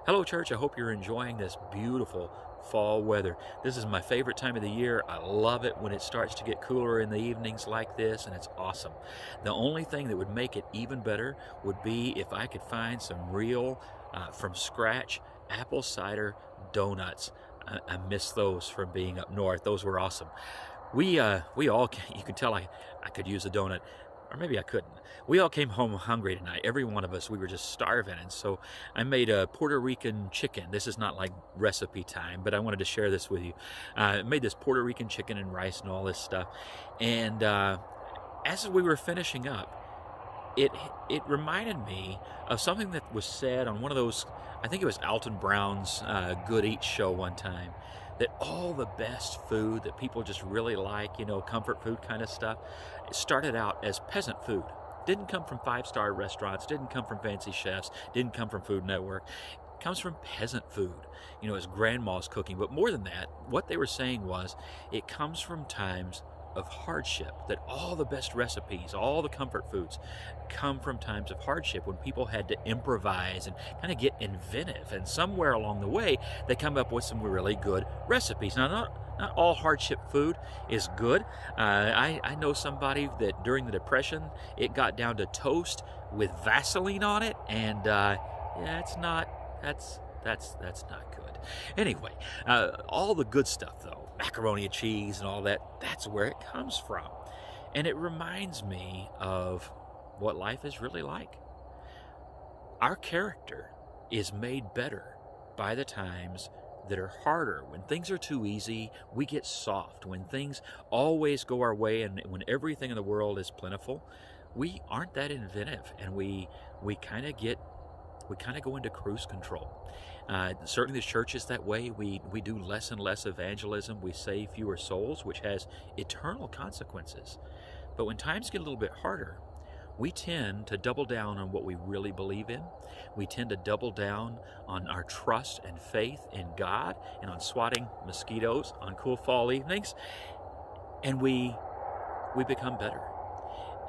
Hello, church. I hope you're enjoying this beautiful fall weather. This is my favorite time of the year. I love it when it starts to get cooler in the evenings like this, and it's awesome. The only thing that would make it even better would be if I could find some real, from scratch, apple cider donuts. I miss those from being up north. Those were awesome. We all, you can tell I could use a donut. Or maybe I couldn't. We all came home hungry tonight. Every one of us, we were just starving. And so I made a Puerto Rican chicken. This is not like recipe time, but I wanted to share this with you. I made this Puerto Rican chicken and rice and all this stuff. And as we were finishing up, it reminded me of something that was said on one of those, I think it was Alton Brown's Good Eats show one time, that all the best food that people just really like, comfort food kind of stuff, it started out as peasant food. Didn't come from five-star restaurants, didn't come from fancy chefs, didn't come from Food Network. It comes from peasant food, as grandma's cooking. But more than that, what they were saying was it comes from times of hardship, that all the best recipes, all the comfort foods come from times of hardship when people had to improvise and kind of get inventive, and somewhere along the way they come up with some really good recipes. Now, not all hardship food is good. I know somebody that during the Depression it got down to toast with Vaseline on it, and that's not good. Anyway, all the good stuff though, macaroni and cheese and all that, that's where it comes from. And it reminds me of what life is really like. Our character is made better by the times that are harder. When things are too easy, we get soft. When things always go our way and when everything in the world is plentiful, we aren't that inventive, and we kind of go into cruise control. Certainly the church is that way. We do less and less evangelism. We save fewer souls, which has eternal consequences. But when times get a little bit harder, we tend to double down on what we really believe in. We tend to double down on our trust and faith in God, and on swatting mosquitoes on cool fall evenings. And we become better.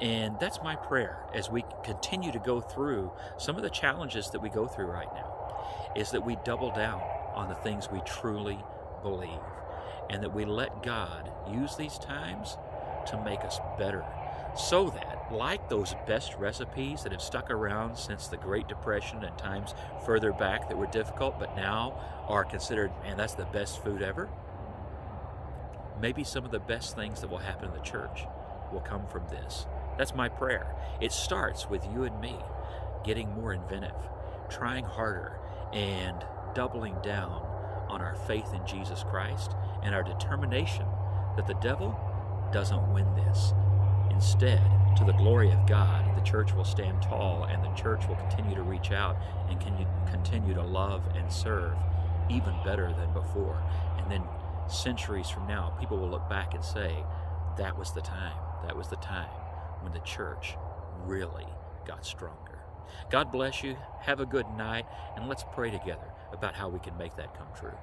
And that's my prayer as we continue to go through some of the challenges that we go through right now, is that we double down on the things we truly believe, and that we let God use these times to make us better, so that, like those best recipes that have stuck around since the Great Depression and times further back that were difficult but now are considered, man, that's the best food ever, maybe some of the best things that will happen in the church will come from this. That's my prayer. It starts with you and me getting more inventive, trying harder, and doubling down on our faith in Jesus Christ and our determination that the devil doesn't win this. Instead, to the glory of God, the church will stand tall, and the church will continue to reach out and continue to love and serve even better than before. And then centuries from now, people will look back and say, that was the time when the church really got stronger. God bless you. Have a good night, and let's pray together about how we can make that come true.